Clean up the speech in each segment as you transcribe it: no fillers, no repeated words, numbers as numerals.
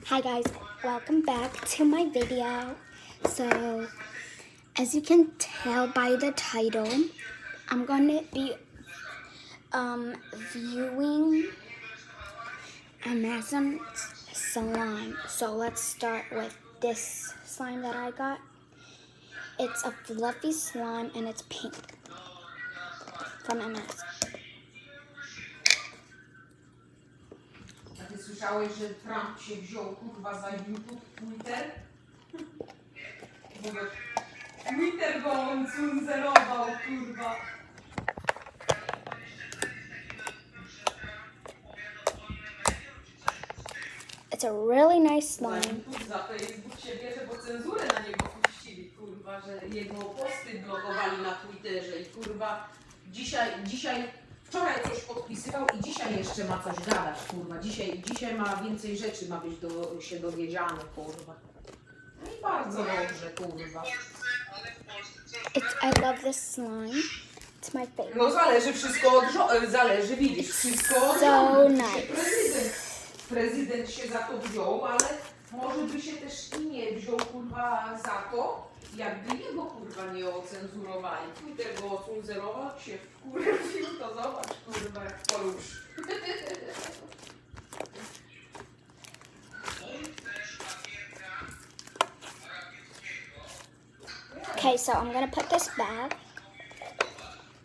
Hi guys, welcome back to my video. So, as you can tell by the title, I'm gonna be viewing Amazon slime. So let's start with this slime that I got. It's a fluffy slime and it's pink from Amazon. A ty słyszałeś, że Trump się wziął kurwa za YouTube, Twitter? Mówię, Twitter go on cenzurował, kurwa. It's a really nice Za slime. YouTube, za Facebook się bierze, bo cenzurę na niego puścili, kurwa, że jego posty blokowali na Twitterze i kurwa wczoraj coś podpisywał i dzisiaj jeszcze ma coś gadać, kurwa. Dzisiaj ma więcej rzeczy, ma być się dowiedziany, kurwa. No i bardzo dobrze, kurwa. I love this slime. It's my favorite. No zależy wszystko od zależy, widzisz, wszystko od So rządu. nice. Prezydent się za to wziął, ale może by się też i nie wziął, kurwa, za to, jakby jego, kurwa, nie ocenzurowali. Twitter go ocenzurował, się wkurwił, to zobacz, kurwa, jak porusz. Okay, so I'm gonna put this back.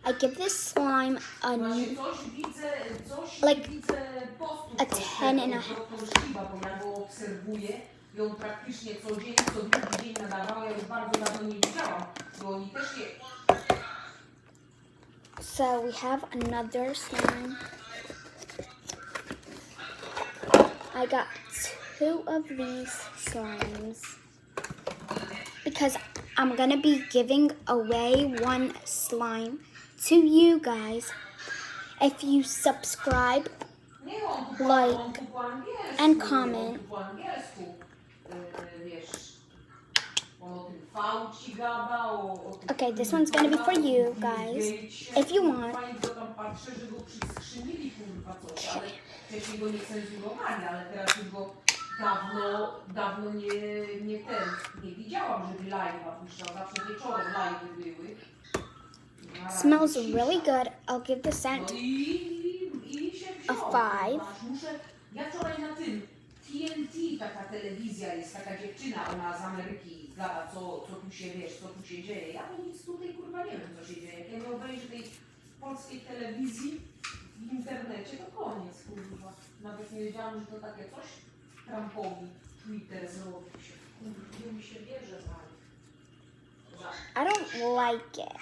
I give this slime a Właśnie coś Like widzę postów a 10.5. bo ja go obserwuję i on praktycznie co dzień, co drugi dzień nadawał, ja już bardzo dawno nie widziałam, bo oni też nie... So we have another slime. I got 2 of these slimes because I'm gonna be giving away 1 slime to you guys if you subscribe, like, and comment. Okay, this one's gonna be for you guys if you want. Wcześniej go nie cenzurowali, ale teraz już go dawno nie widziałam, żeby live'a puszczał. Zawsze wieczorem live'y były. Smells really good. I'll give the scent No i się wziął. a 5. Ja wczoraj na tym TNT, taka telewizja jest, taka dziewczyna, ona z Ameryki gada, co tu się, wiesz, co tu się dzieje. Ja to nic tutaj, kurwa, nie wiem, co się dzieje. Jak ja nie obejrzę tej polskiej telewizji w internecie, to koniec, kurwa. Nawet nie wiedziałam, że to takie coś Trumpowi Twitter zrobił się. Kurwa, mi się bierze za I don't like it.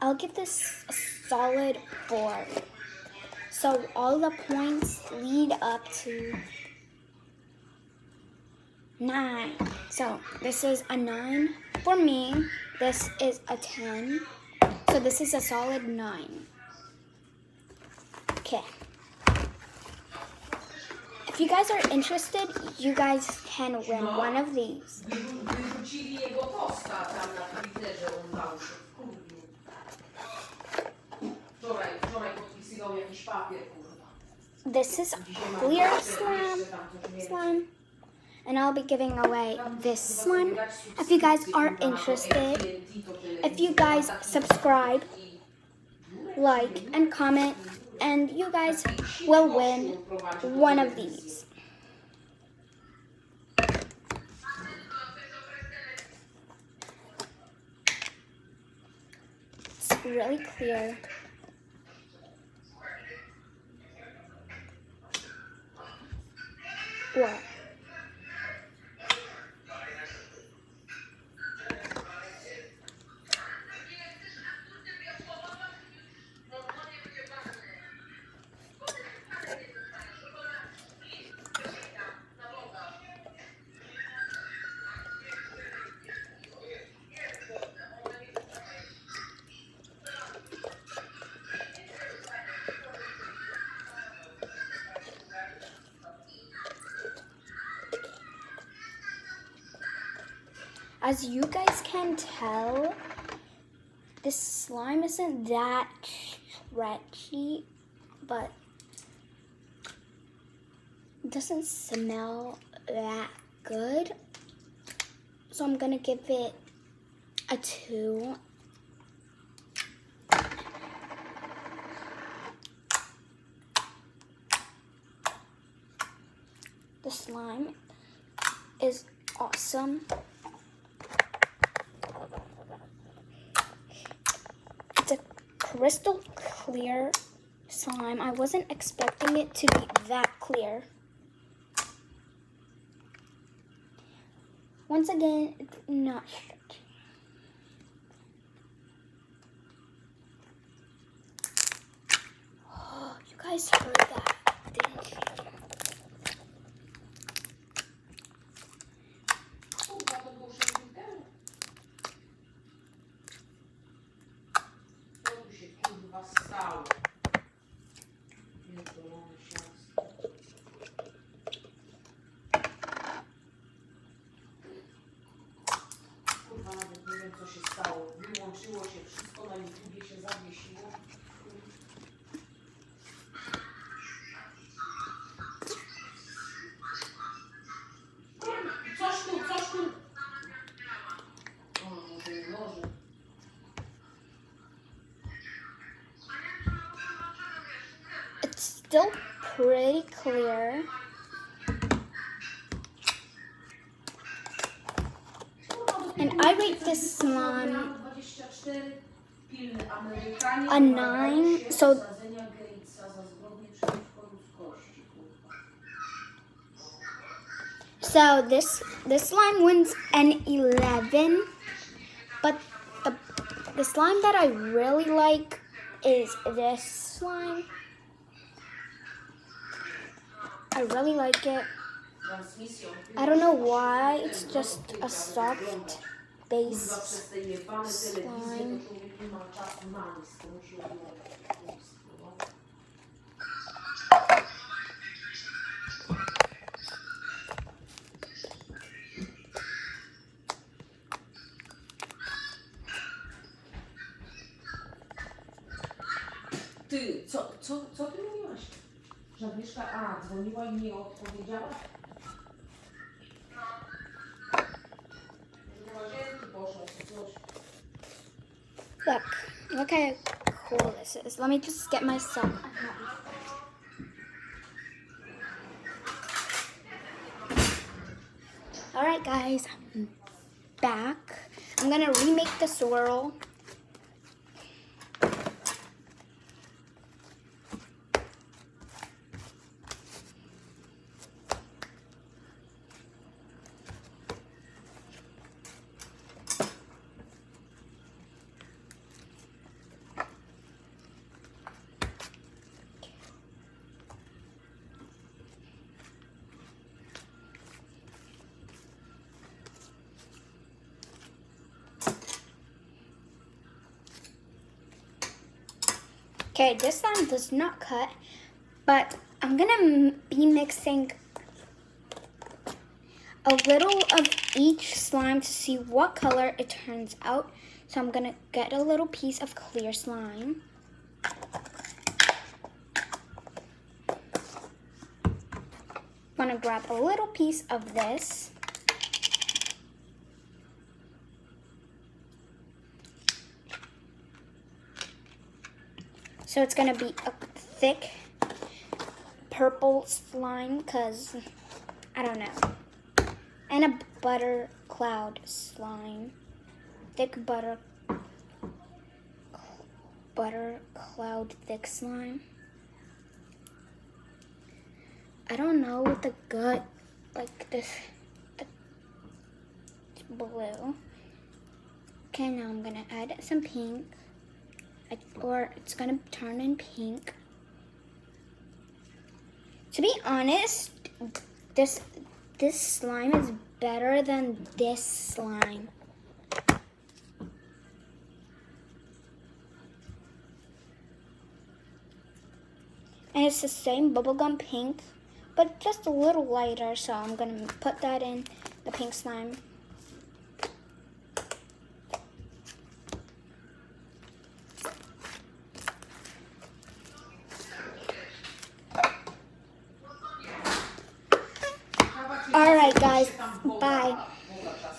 I'll give this a solid 4. So all the points lead up to 9. So this is a 9 for me. This is a 10. So this is a solid 9. Okay. If you guys are interested, you guys can win 1 of these. Wyrzucili jego posta tam na Twitterze, on dał się wkurwił. Wczoraj podpisywał jakiś papier, kurwa. This is clear slime. And I'll be giving away this slime. If you guys are interested, if you guys subscribe, like, and comment, and you guys will win 1 of these. It's really clear. What? As you guys can tell, this slime isn't that stretchy, but it doesn't smell that good. So I'm gonna give it a 2. The slime is awesome. It's a crystal clear slime. I wasn't expecting it to be that clear. Once again, it's not stretchy. Oh, you guys heard that, didn't you? Kurwa, to było 6 minut temu. Co tu się kurwa stało? Pierdolone ciasto. Kurwa, nawet nie wiem co się stało. Wyłączyło się wszystko, na YouTubie się zawiesiło. Coś tu. O, może. It's still pretty clear. And I rate this slime a 9. So this slime wins an 11. But the slime that I really like is this slime. I really like it. I don't know why, it's just a soft base slime. Ty, co ty mówiłaś? Że Agnieszka, dzwoniła i nie odpowiedziała? Do łazienki poszła, czy coś. Look how cool this is. Let me just get myself. Alright guys, I'm back. I'm gonna remake the swirl. Okay, this slime does not cut, but I'm gonna be mixing a little of each slime to see what color it turns out. So I'm gonna get a little piece of clear slime. I'm gonna grab a little piece of this. So it's gonna be a thick purple slime, because I don't know. And a butter cloud slime. Thick butter cloud thick slime. I don't know what the gut, like this, the blue. Okay, now I'm gonna add some pink. Or it's gonna turn in pink. To be honest, this slime is better than this slime. And it's the same bubblegum pink, but just a little lighter, so I'm gonna put that in the pink slime. Alright, guys. się tam Boga- Bye. Boga